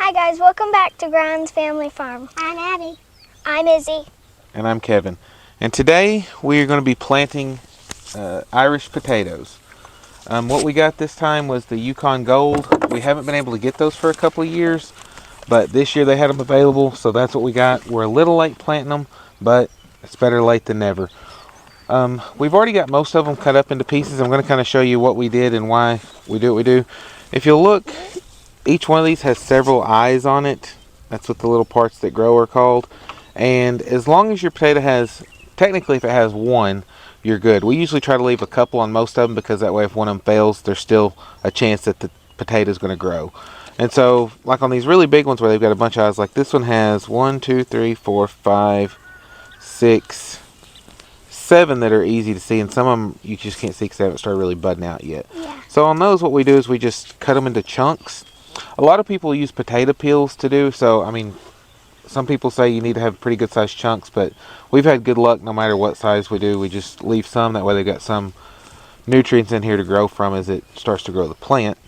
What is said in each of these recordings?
Hi guys, welcome back to Grand's Family Farm. I'm Abby. I'm Izzy. And I'm Kevin. And today we are going to be planting Irish potatoes. What we got this time was the Yukon Gold. We haven't been able to get those for a couple of years, but this year they had them available, so that's what we got. We're a little late planting them, but it's better late than never. We've already got most of them cut up into pieces. I'm going to kind of show you what we did and why we do what we do. If you'll look, each one of these has several eyes on it. That's what the little parts that grow are called. And as long as your potato has, technically if it has one, you're good. We usually try to leave a couple on most of them because that way if one of them fails, there's still a chance that the potato is going to grow. And so, like on these really big ones where they've got a bunch of eyes, like this one has 1, 2, 3, 4, 5, 6, 7 that are easy to see, and some of them you just can't see because they haven't started really budding out yet. Yeah. So on those, what we do is we just cut them into chunks. A lot of people use potato peels to do, so I mean, some people say you need to have pretty good sized chunks, but we've had good luck no matter what size we do. We just leave some, that way they've got some nutrients in here to grow from as it starts to grow the plant.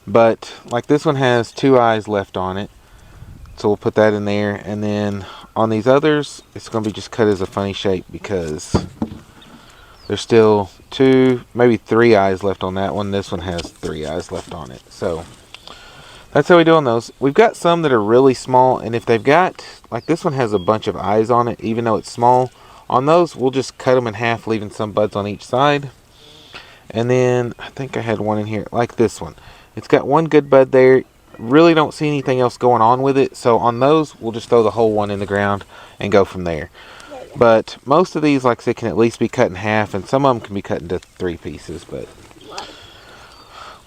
But like this one has 2 eyes left on it, so we'll put that in there. And then on these others, it's going to be just cut as a funny shape because there's still 2, maybe 3 eyes left on that one. This one has 3 eyes left on it. So that's how we do on those. We've got some that are really small, and if they've got, like this one has a bunch of eyes on it, even though it's small. On those, we'll just cut them in half, leaving some buds on each side. And then, I think I had one in here, like this one. It's got one good bud there. Really don't see anything else going on with it. So on those, we'll just throw the whole one in the ground and go from there. But most of these, like I said, can at least be cut in half, and some of them can be cut into 3 pieces. But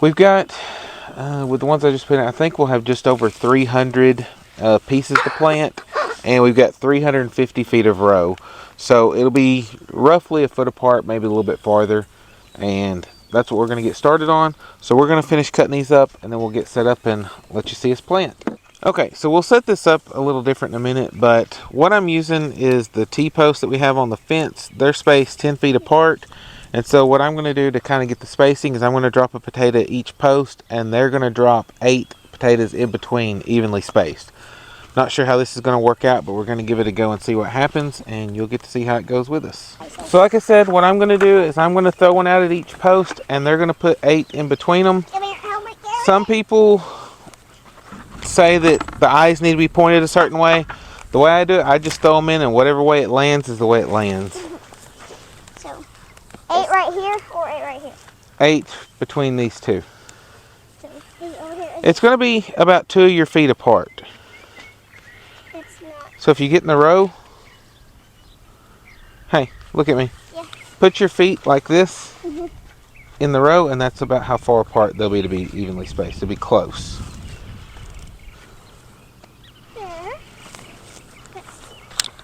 we've got... with the ones I just put in, I think we'll have just over 300 pieces to plant, and we've got 350 feet of row. So it'll be roughly a foot apart, maybe a little bit farther, and that's what we're going to get started on. So we're going to finish cutting these up, and then we'll get set up and let you see us plant. Okay, so we'll set this up a little different in a minute, but what I'm using is the T-posts that we have on the fence. They're spaced 10 feet apart. And so what I'm going to do to kind of get the spacing is I'm going to drop a potato at each post, and they're going to drop 8 potatoes in between, evenly spaced. Not sure how this is going to work out, but we're going to give it a go and see what happens, and you'll get to see how it goes with us. So like I said, what I'm going to do is I'm going to throw one out at each post, and they're going to put 8 in between them. Some people say that the eyes need to be pointed a certain way. The way I do it, I just throw them in, and whatever way it lands is the way it lands. 8 right here or 8 right here? 8 between these 2. So, over here. It's going to be about 2 of your feet apart. It's not. So if you get in the row, hey, look at me. Yeah. Put your feet like this in the row, and that's about how far apart they'll be to be evenly spaced, to be close. There.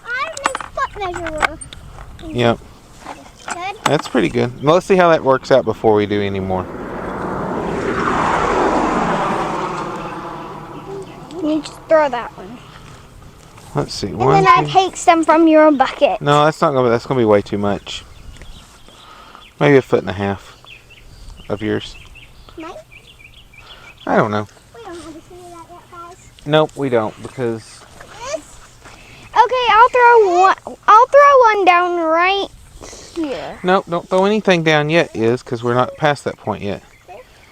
I have no foot measurer. Yep. Good. That's pretty good. Well, let's see how that works out before we do any more. You just throw that one. Let's see. And then I take some from your bucket. No, that's not gonna. That's gonna be way too much. Maybe 1.5 feet of yours. Mine? I don't know. We don't have to see that yet, guys. Nope, we don't, because. This? Okay, I'll throw one down right here. Nope, don't throw anything down yet, because we're not past that point yet.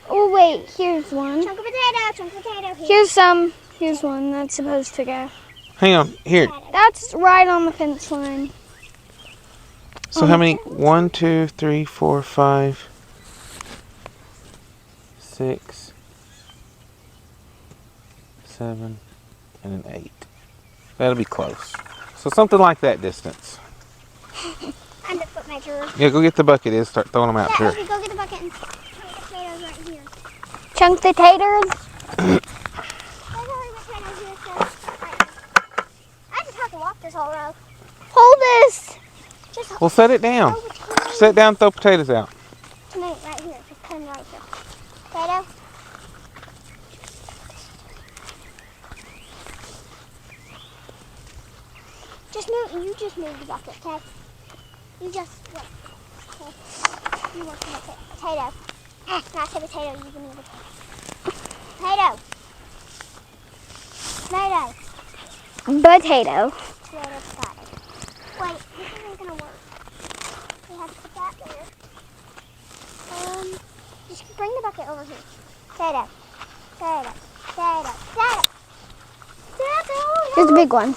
Oh wait, here's one. Chunk of potato, chunk of potato here. Here's some. Here's one that's supposed to go. Hang on, here. That's right on the fence line. So how many? 1, 2, 3, 4, 5, 6, 7, and an 8. That'll be close. So something like that distance. And the foot measurer. Yeah, go get the bucket. Is start throwing them out. Yeah, Sure. okay, go get the bucket and chunk of potatoes right here. Chunk potatoes. There's already potatoes here, so right. I just have to walk this whole row. Hold this. Just Well, set it down. Set it down and throw potatoes out. right here. Just come right here. Potato. You just move the bucket, okay? You just look. Okay. You want the potato. When I say potato, you give me the potato. Potato. Potato, potato. Wait, this isn't gonna work. We have to put that there. Just bring the bucket over here. Potato, potato, potato, potato. Here's a big one.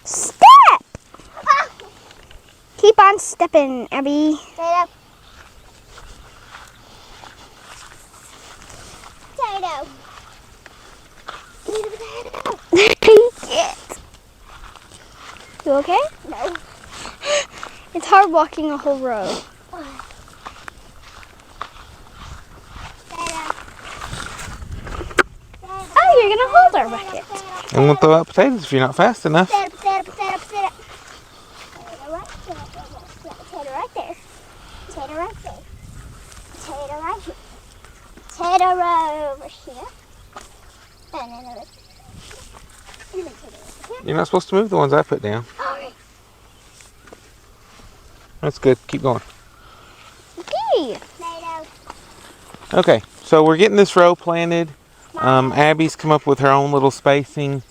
Step! Ah! Keep on stepping, Abby. Potato. Potato. Need a potato. Yes. You okay? No. It's hard walking a whole row. Potato. Oh, you're gonna hold our bucket. I'm gonna throw out potatoes if you're not fast enough. Potato, potato, potato, potato. Potato right there. Potato right there. Potato right here. Potato right over here. And then over here. You're not supposed to move the ones I put down. Alright. That's good. Keep going. Okay. Tomato. Okay, so we're getting this row planted. Abby's come up with her own little spacing.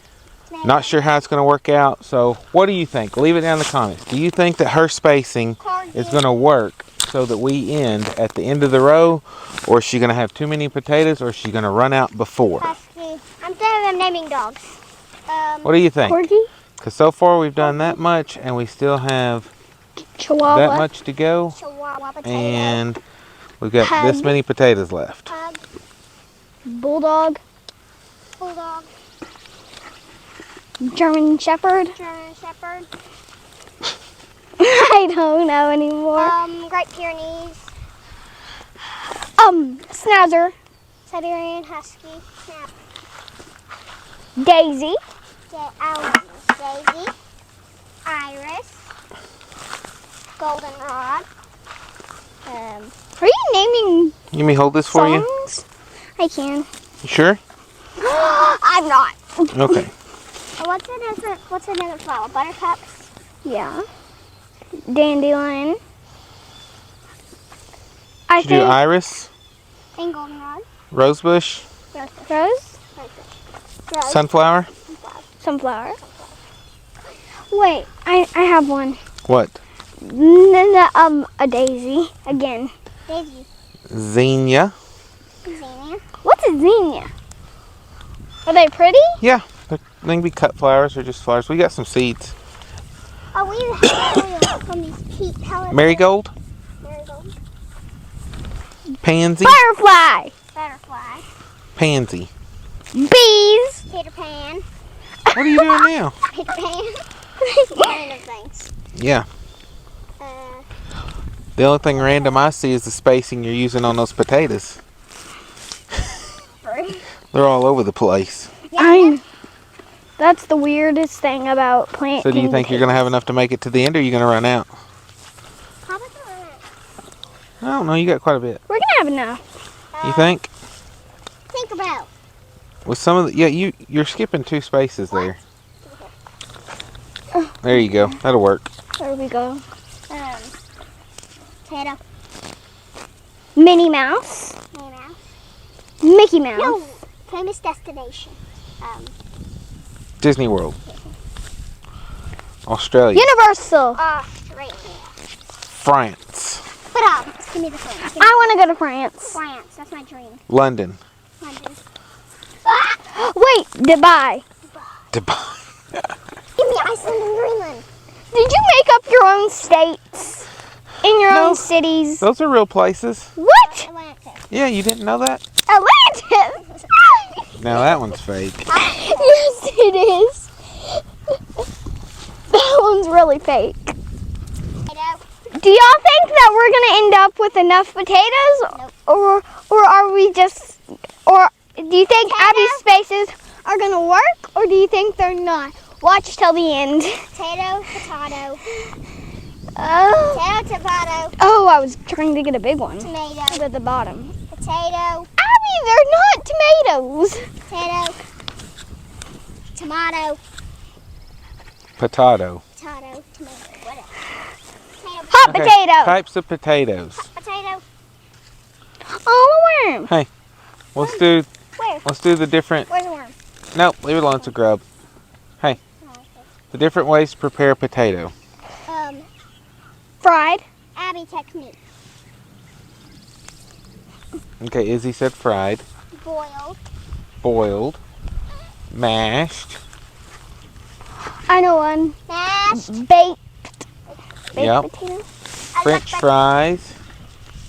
Not sure how it's going to work out. So what do you think? Leave it down in the comments. Do you think that her spacing is going to work so that we end at the end of the row? Or is she going to have too many potatoes? Or is she going to run out before? Husky. I'm tired of naming dogs. What do you think? Corgi? Because so far we've done that much and we still have Chihuahua. that much to go. Chihuahua potato. And we've got Pug. this many potatoes left. Pug. Bulldog. Bulldog. German Shepherd. German Shepherd. I don't know anymore. Great Pyrenees. Schnauzer. Siberian Husky. Snap. Daisy. Daisy. Iris. Goldenrod. Are you naming You want me to hold this for you? songs? I can. You sure? I'm not. Okay. What's another flower? Buttercups. Yeah. Dandelion. Did you do iris, And goldenrod. rosebush, Rose. Rose. sunflower? Sunflower. Wait, I have one. What? A daisy again. Daisy. Zinnia. Zinnia. What's a zinnia? Are they pretty? Yeah, they can be cut flowers or just flowers. We got some seeds. Oh, we have from these peat pellets. Marigold, Marigold. pansy, Firefly. Butterfly. pansy. Bees. Peter Pan. What are you doing now? Peter Pan. Random things. Yeah, Uh, the only thing random I see is the spacing you're using on those potatoes. They're all over the place. That's the weirdest thing about planting. So do you think you're going to have enough to make it to the end, or are you going to run out? how about that? I don't know. You got quite a bit. We're gonna have enough. You think? Think about. With some of the, yeah, you're skipping 2 spaces there. There you go. That'll work. There we go. Potato. Minnie Mouse. Minnie Mouse. Mickey Mouse. No. Famous destination. Disney World. Australia. Universal. Australia. France. But give me the phone. Give me I want to go to France. France. That's my dream. London. London. Wait, Dubai. Dubai. Give me Iceland and Greenland. Did you make up your own states? In your own cities? Those are real places. What? Atlantic. Yeah, you didn't know that? Atlantis. No, that one's fake. Yes, it is. That one's really fake. Potato. Do y'all think that we're gonna end up with enough potatoes, Nope. or are we just, or do you think Abby's spaces are gonna work, or do you think they're not? Watch till the end. Potato. Potato. Oh, Potato. Tomato. I was trying to get a big one. Tomato. At the bottom. Potato. Abby, they're not tomatoes. Potato. Tomato. Potato. Potato. Tomato. Whatever. Potato. Hot Okay, potato. Types of potatoes. Potato. Oh, a worm. Let's do Where? the different Where's Nope, leave it alone. It's a grub. Hey, the different ways to prepare a potato. Fried. Abby technique. Okay, Izzy said fried, Boiled. boiled, mashed. I know one. Mashed. Baked Yep. potato. French fries,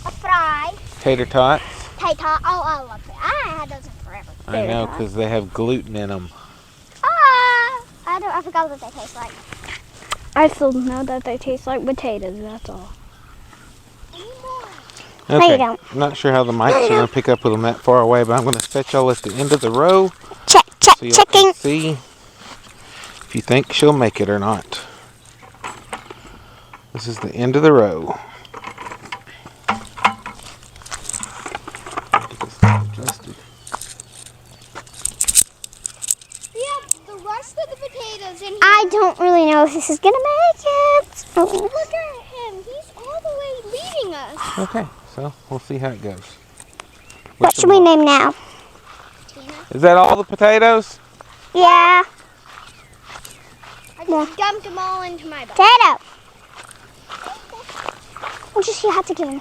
A fry. tater tots. Tater. Oh, I love it. I haven't had those in forever. I know, because they have gluten in them. I forgot what they taste like. I still know that they taste like potatoes, that's all. Okay. you don't. I'm not sure how the mic's going to pick up with them that far away, but I'm going to set y'all at the end of the row Check, so y'all checking. can see if you think she'll make it or not. This is the end of the row. Get this thing adjusted. Yep, the rest of the potatoes in here. I don't really know if this is gonna make it. Oh. Look at him. He's all the way leading us. Okay, so we'll see how it goes. What should we name now? Is that all the potatoes? Yeah. I just dumped them all into my box. Potato. You have to give him.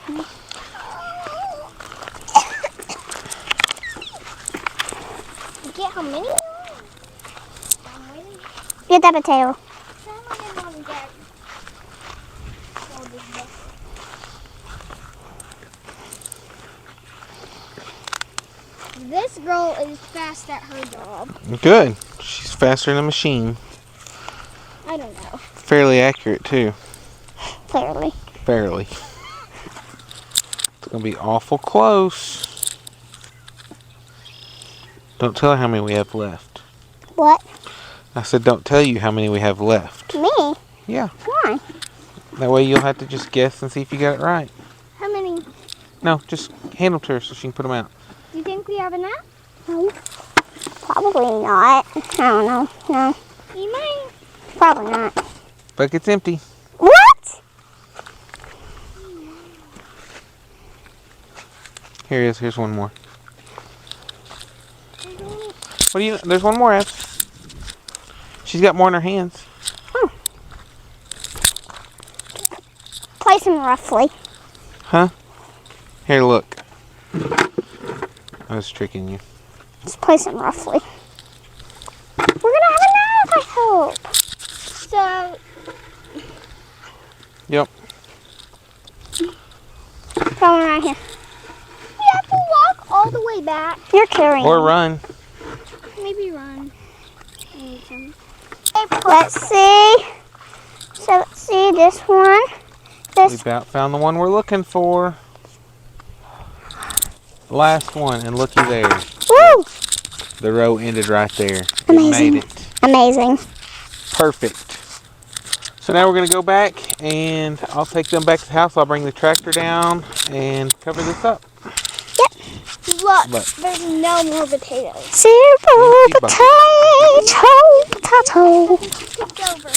Get how many? Get that potato. This girl is fast at her job. Good. She's faster than a machine. I don't know. Fairly accurate, too. Clearly. Fairly. It's going to be awful close. Don't tell her how many we have left. What? I said don't tell you how many we have left. Me? Yeah. Why? That way you'll have to just guess and see if you got it right. How many? No, just hand them to her so she can put them out. Do you think we have enough? No. Probably not. I don't know. No. You might. Probably not. Bucket's empty. What? Here it is. Here's one more. What do you? There's one more, Abs. She's got more in her hands. Place them roughly. Huh? Here, look. I was tricking you. Just place them roughly. We're gonna have enough, I hope. So, Yep. Throw them right here. we have to walk all the way back. You're carrying. Or run. Maybe run. Maybe some. Let's see. So let's see this one. We This. about found the one we're looking for. Last one, and looky there. Woo! The row ended right there. It Amazing. made it. Amazing. Perfect. So now we're going to go back, and I'll take them back to the house. I'll bring the tractor down and cover this up. Look, But- there's no more potatoes. Super Empty bucket. potato. Tipped over.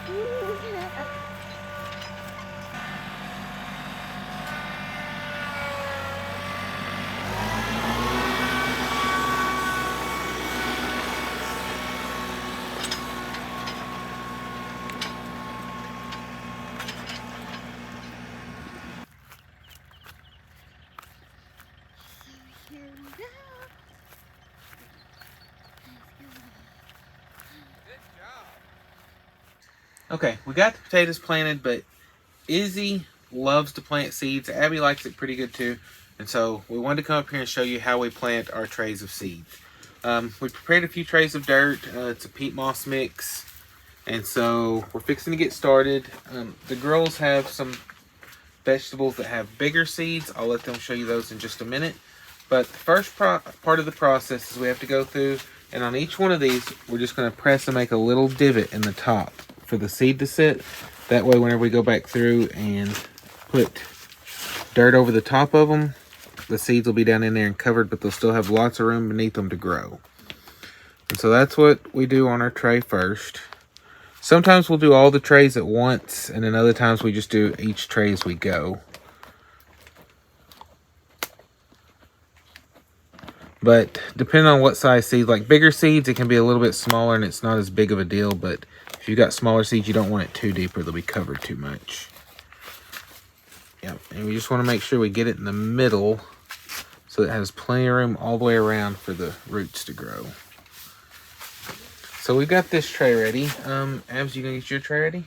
Look at that. Here we go. Okay, we got the potatoes planted, but Izzy loves to plant seeds. Abby likes it pretty good too. And so we wanted to come up here and show you how we plant our trays of seeds. We prepared a few trays of dirt. It's a peat moss mix. And so we're fixing to get started. The girls have some vegetables that have bigger seeds. I'll let them show you those in just a minute. But the first part of the process is we have to go through, and on each one of these, we're just going to press and make a little divot in the top for the seed to sit. That way, whenever we go back through and put dirt over the top of them, the seeds will be down in there and covered, but they'll still have lots of room beneath them to grow. And so that's what we do on our tray first. Sometimes we'll do all the trays at once, and then other times we just do each tray as we go. But depending on what size seed, like bigger seeds, it can be a little bit smaller and it's not as big of a deal. But if you've got smaller seeds, you don't want it too deep or they'll be covered too much. Yep, and we just want to make sure we get it in the middle so it has plenty of room all the way around for the roots to grow. So we've got this tray ready. Abs, you gonna get your tray ready?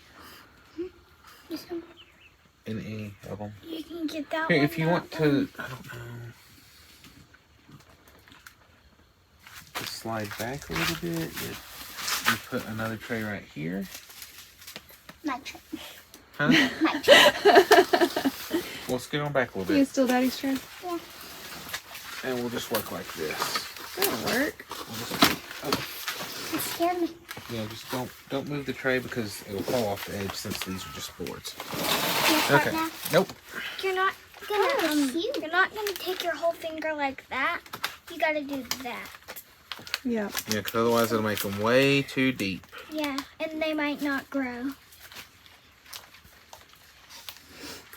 In any of them? You can get that Here, one. if you want to, I don't know. Just slide back a little bit. You put another tray right here. My tray. Huh? My tray. We'll scoot on back a little You bit. still Daddy's tray? Yeah. And we'll just work like this. That'll work. It scared me. Yeah, just don't move the tray because it'll fall off the edge since these are just boards. Okay. Okay. Nope. You're not gonna you're not gonna take your whole finger like that. You gotta do that. Yeah. Yeah, because otherwise it'll make them way too deep. Yeah, and they might not grow.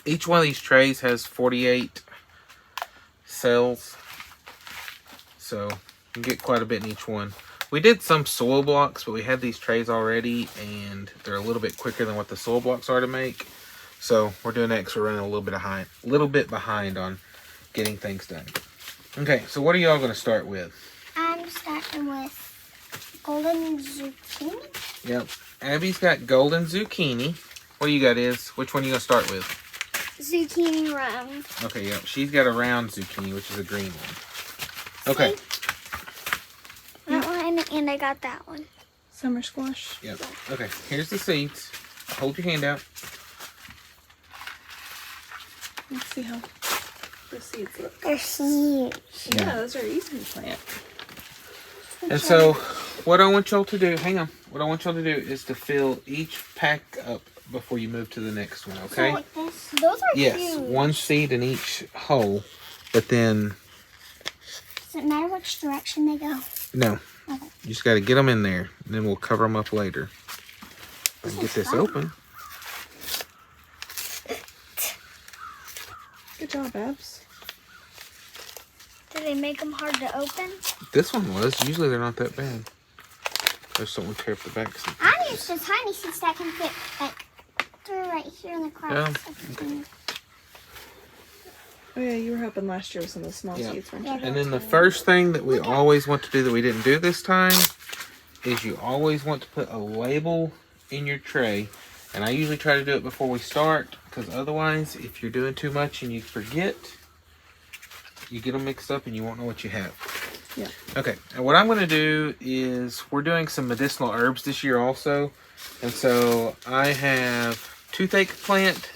Each one of these trays has 48 cells. So you can get quite a bit in each one. We did some soil blocks, but we had these trays already, and they're a little bit quicker than what the soil blocks are to make. So we're doing that because we're running a little bit behind on getting things done. Okay, so what are y'all going to start with? I'm starting with golden zucchini. Yep, Abby's got golden zucchini. What do you got, Is? Which one are you going to start with? Zucchini round. Okay, yep, she's got a round zucchini, which is a green one. Okay. That one, and I got that one. Summer squash. Yep. Okay, here's the seeds. Hold your hand out. Let's see how the seeds look. They're huge. Yeah, those are easy to plant. And so, what I want y'all to do, hang on. What I want y'all to do is to fill each pack up before you move to the next one, okay? So like this. Those are Yes, huge. one seed in each hole, but then, Does it matter which direction they go? no. Okay. You just got to get them in there, and then we'll cover them up later. And get this open. Good job, Babs. Do they make them hard to open? This one was. Usually they're not that bad. There's something tear up the back. I'm used to tiny seeds that can fit like through right here in the cracks. Okay. Oh yeah, you were helping last year with some of the small Yeah. seeds, weren't Yeah. you? And then the first thing that we always want to do that we didn't do this time is you always want to put a label in your tray. And I usually try to do it before we start, because otherwise, if you're doing too much and you forget, you get them mixed up and you won't know what you have. Yeah. Okay, and what I'm going to do is we're doing some medicinal herbs this year also. And so I have toothache plant,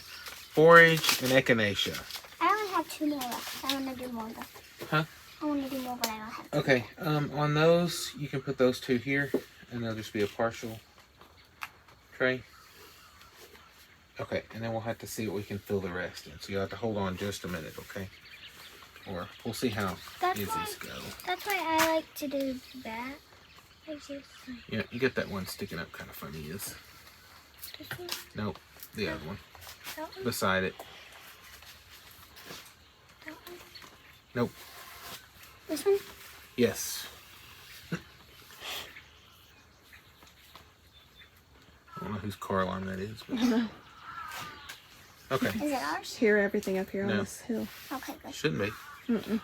borage, and echinacea. I only have 2 more left. I want to do more though. Huh? I want to do more, but I don't have. Okay, on those, you can put those 2 here, and they'll just be a partial tray. Okay, and then we'll have to see what we can fill the rest in. So you'll have to hold on just a minute, okay? Or we'll see how That's these why- go. That's why I like to do that. I just like Yeah, you get that one sticking up kind of funny, is. this one, Nope, the other one. that one, Beside it. that one. Nope. This one. Yes. I don't know whose car alarm that is. But... Okay, Is it ours? Hear everything up here on No. this hill. Okay, good. shouldn't be. Mm-mm.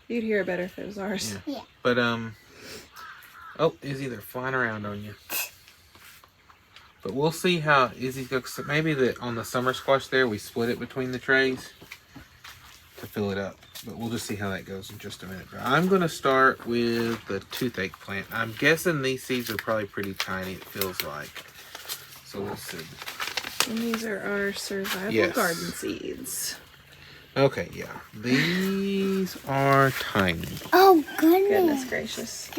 You'd hear it better if it was ours. Yeah. Yeah. But, oh, Izzy, they're flying around on you. But we'll see how Izzy's goes. So maybe on the summer squash there, we split it between the trays to fill it up. But we'll just see how that goes in just a minute. But I'm going to start with the toothache plant. I'm guessing these seeds are probably pretty tiny, it feels like. So we'll see. And these are our survival Yes. garden seeds. Okay, yeah. These are tiny. Oh, Goodness goodness. gracious.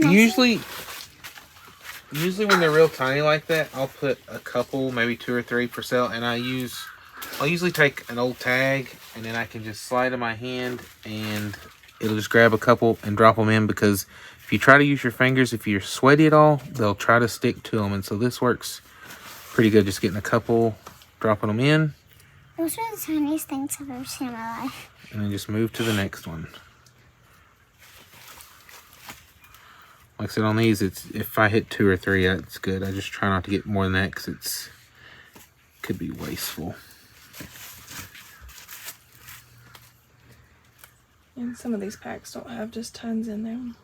Usually when they're real tiny like that, I'll put a couple, maybe 2 or 3 for sale, and I'll usually take an old tag, and then I can just slide in my hand, and it'll just grab a couple and drop them in, because if you try to use your fingers, if you're sweaty at all, they'll try to stick to them, and so this works pretty good, just getting a couple, dropping them in, Those are the tiniest things I've ever seen in my life. and then just move to the next one. Like I said, on these, if I hit 2 or 3, that's good. I just try not to get more than that, because it could be wasteful. And some of these packs don't have just tons in them.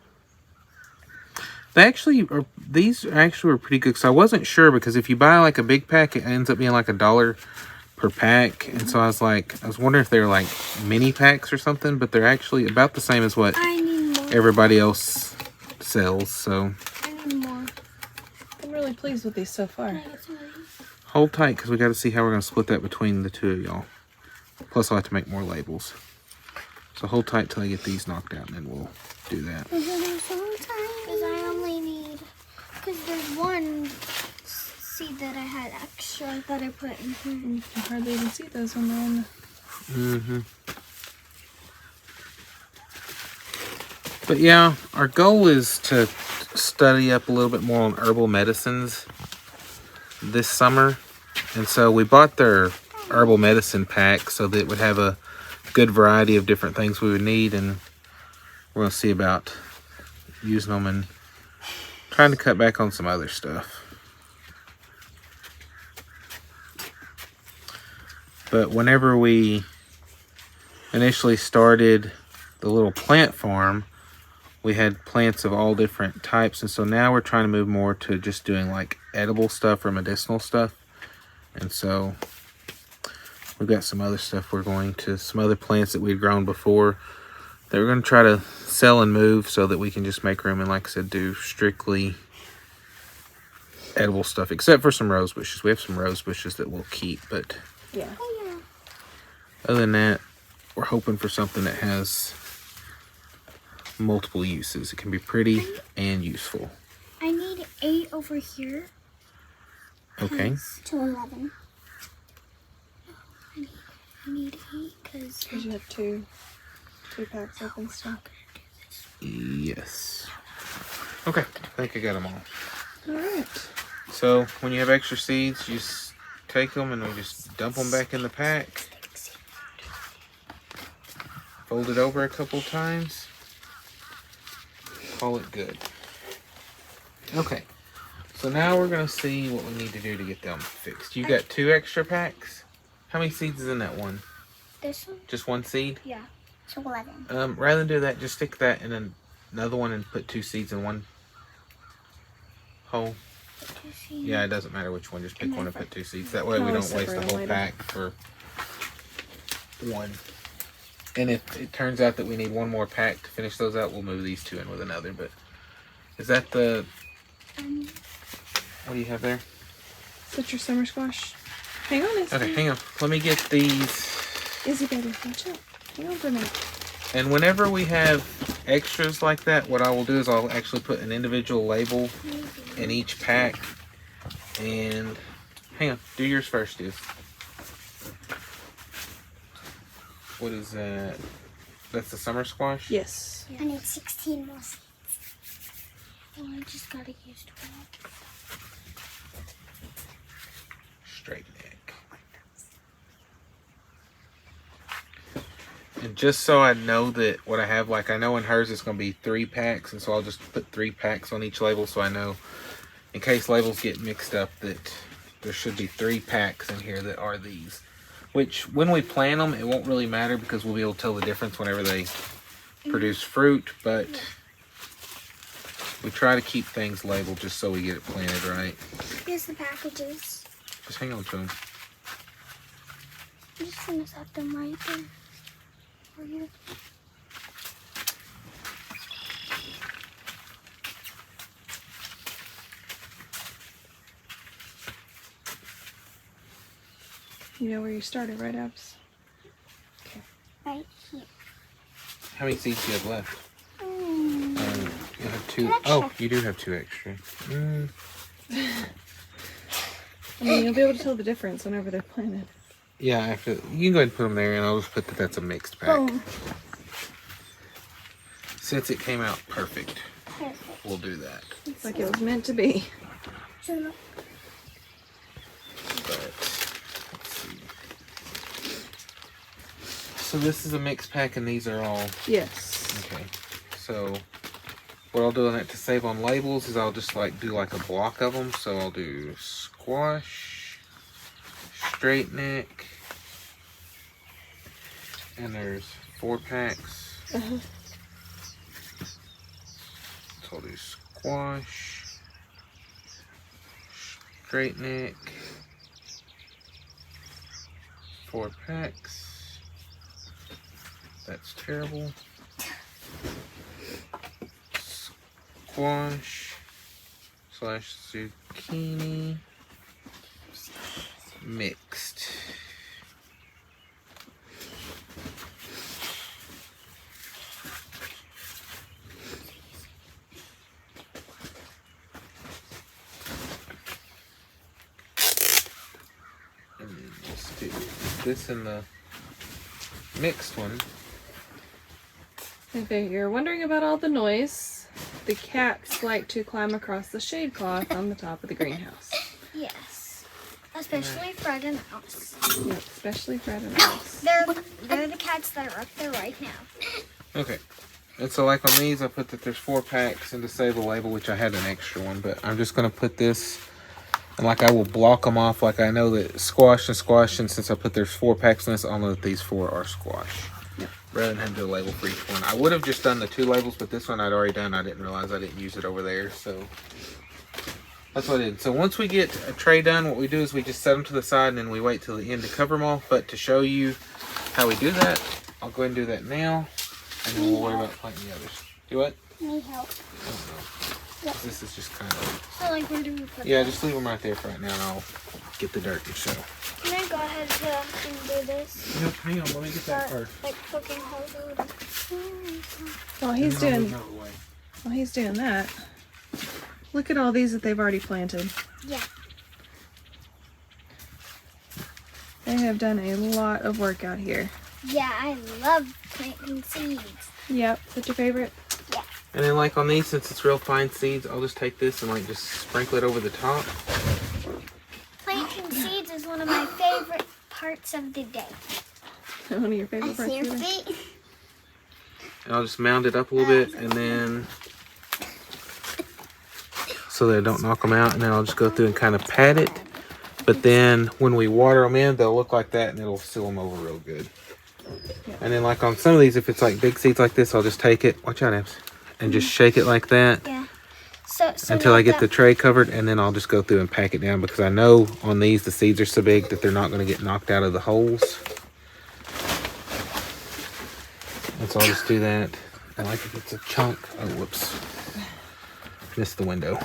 These actually were pretty good, because I wasn't sure, because if you buy like a big pack, it ends up being like $1 per pack, and so I was wondering if they're like mini packs or something, but they're actually about the same as what I need more. everybody else sells. So I need more. I'm really pleased with these so far. Can I get some of these? hold tight, because we got to see how we're going to split that between the two of y'all. Plus I'll have to make more labels. So hold tight till I get these knocked out, and then we'll do that. Because I only need, because there's one seed that I had extra that I put in here. You can hardly even see those when they're in the... Mm-hmm. But yeah, our goal is to study up a little bit more on herbal medicines this summer. And so we bought their herbal medicine pack so that it would have a good variety of different things we would need. And we're going to see about using them and trying to cut back on some other stuff. But whenever we initially started the little plant farm, we had plants of all different types, and so now we're trying to move more to just doing like edible stuff or medicinal stuff. And so we've got some other stuff some other plants that we'd grown before that we're going to try to sell and move so that we can just make room and, like I said, do strictly edible stuff, except for some rose bushes. We have some rose bushes that we'll keep, but Yeah. other than that, we're hoping for something that has multiple uses. It can be pretty and useful. I need 8 over here. Okay. To 11. I need 8 because Because you have two packs open still. Yes. Okay. I think I got them all. Alright. So when you have extra seeds, you just take them and we just dump them back in the pack. Fold it over a couple times. Call it good. Okay. So now we're going to see what we need to do to get them fixed. You got 2 extra packs? How many seeds is in that one? this one? Just 1 seed? Yeah. So 11. Rather than do that, just stick that in another one and put 2 seeds in one hole. Yeah, it doesn't matter which one. Just pick one and put 2 seeds. That way we don't waste the whole pack for one. And if it turns out that we need one more pack to finish those out, we'll move these 2 in with another. But is that the... What do you have there? Is that your summer squash? Hang on, Izzy. Okay, hang on. Let me get these. Izzy, baby, watch out. Hang on for a minute. And whenever we have extras like that, what I will do is I'll actually put an individual label in each pack. And hang on, do yours first, Iz. What is that? That's the summer squash? Yes. I need 16 more seeds. Oh, I just gotta use 12. Straight neck. And just so I know that what I have, like I know in hers it's going to be 3 packs, and so I'll just put 3 packs on each label so I know in case labels get mixed up that there should be 3 packs in here that are these. Which, when we plant them, it won't really matter because we'll be able to tell the difference whenever they produce fruit, but we try to keep things labeled just so we get it planted right. Here's the packages. Just hang on to them. I'm just gonna set them right there for you. You know where you started, right, Abs? Right here. How many seeds do you have left? You have 2. Two extra. Oh, you do have 2 extra. I mean, you'll be able to tell the difference whenever they're planted. Yeah, after you can go ahead and put them there, and I'll just put that that's a mixed pack. Boom. Since it came out perfect, Perfect. we'll do that. It's like it was meant to be. But let's see. So this is a mixed pack, and these are all Yes. okay. So what I'll do on that to save on labels is I'll just do like a block of them. So I'll do squash, straight neck, and there's 4 packs. Uh-huh. So I'll do squash, straight neck, 4 packs. That's terrible. Squash / zucchini mixed. And then let's do this in the mixed one. If you're wondering about all the noise, the cats like to climb across the shade cloth on the top of the greenhouse. Yes. Especially Fred and Alice. Yep, especially Fred and Alice. They're the cats that are up there right now. Okay. And so like on these, I put that there's 4 packs, and to save a label, which I had an extra one, but I'm just going to put this, and like I will block them off like I know that squash, and since I put there's 4 packs in this, I'll know that these 4 are squash. Yep. Rather than having to do a label for each one. I would have just done the 2 labels, but this one I'd already done. I didn't realize I didn't use it over there, so that's what I did. So once we get a tray done, what we do is we just set them to the side, and then we wait till the end to cover them all. But to show you how we do that, I'll go ahead and do that now, and then we'll worry about planting the others. Do what? Need help. I don't know. This is just kind of... So, like, where do we put Yeah, them? just leave them right there for right now, and I'll get the dirt and show. Can I go ahead and do this? Nope, hang on, let me get that Start, first. like, poking holes over the... While he's And then I'll doing move out of the way. while he's doing that, look at all these that they've already planted. Yeah. They have done a lot of work out here. Yeah, I love planting seeds. Yep, such a favorite. And then like on these, since it's real fine seeds, I'll just take this and like just sprinkle it over the top. Planting seeds is one of my favorite parts of the day. One of your favorite I parts. see your Either. feet. And I'll just mound it up a little bit, and then so that I don't knock them out, and then I'll just go through and kind of pat it. But then when we water them in, they'll look like that, and it'll seal them over real good. And then like on some of these, if it's like big seeds like this, I'll just take it, watch out, Abs, and just shake it like that Yeah. So until now I get the that- tray covered, and then I'll just go through and pack it down, because I know on these the seeds are so big that they're not going to get knocked out of the holes. And so I'll just do that. And like if it's a chunk, oh whoops, missed the window.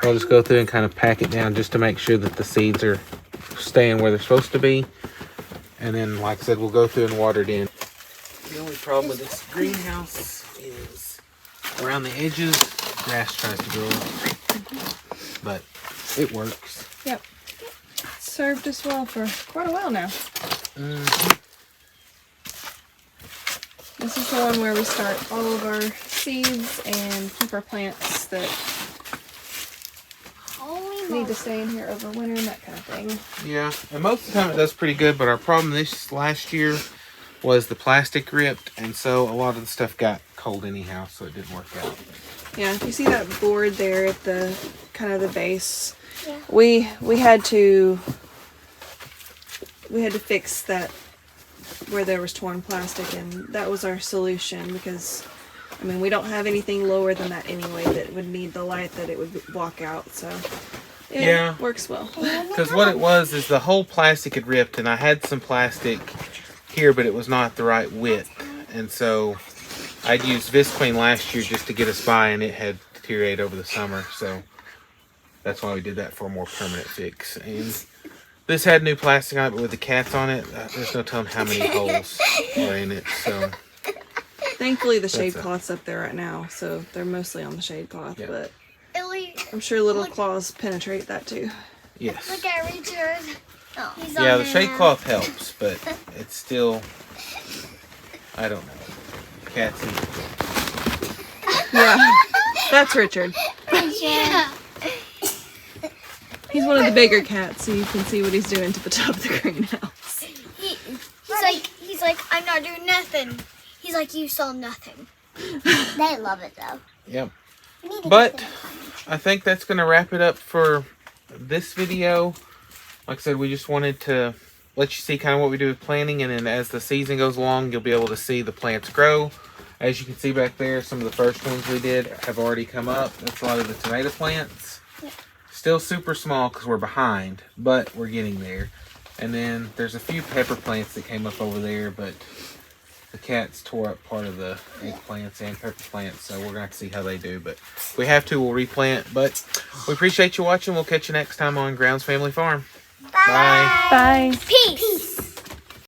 I'll just go through and kind of pack it down just to make sure that the seeds are staying where they're supposed to be. And then, like I said, we'll go through and water it in. The only problem with this greenhouse is around the edges, grass tries to grow up. But it works. Yep. Served us well for quite a while now. Mm-hmm. This is the one where we start all of our seeds and keep our plants that Holy need moly. to stay in here over winter and that kind of thing. Yeah, and most of the time it does pretty good, but our problem this last year was the plastic ripped, and so a lot of the stuff got cold anyhow, so it didn't work out. Yeah, if you see that board there at the kind of the base, Yeah. we had to fix that where there was torn plastic, and that was our solution, because I mean we don't have anything lower than that anyway that would need the light that it would block out, so it Yeah. works well. Because what it was is the whole plastic had ripped, and I had some plastic here, but it was not the right width, and so I'd used Visqueen last year just to get us by, and it had deteriorated over the summer, so that's why we did that for a more permanent fix. And This had new plastic on it, but with the cats on it, there's no telling how many holes are in it. So Thankfully, the shade cloth's up there right now, so they're mostly on the shade cloth. Yeah. But I'm sure little claws penetrate that too. yes. Look at Richard. Oh. He's Yeah, on the there shade now. cloth helps, but it's still, I don't know. Cats and Yeah, that's Richard. Yeah. He's one of the bigger cats, so you can see what he's doing to the top of the greenhouse. He's like, I'm not doing nothing. He's like, you saw nothing. They love it though. Yep. We need to But get them I think that's going to wrap it up for this video. Like I said, we just wanted to let you see kind of what we do with planting, and then as the season goes along, you'll be able to see the plants grow. As you can see back there, some of the first ones we did have already come up. That's a lot of the tomato plants. Still super small because we're behind, but we're getting there. And then there's a few pepper plants that came up over there, but the cats tore up part of the eggplants and pepper plants, so we're going to have to see how they do. But if we have to, we'll replant. But we appreciate you watching. We'll catch you next time on Grounds Family Farm. Bye. Bye. Peace.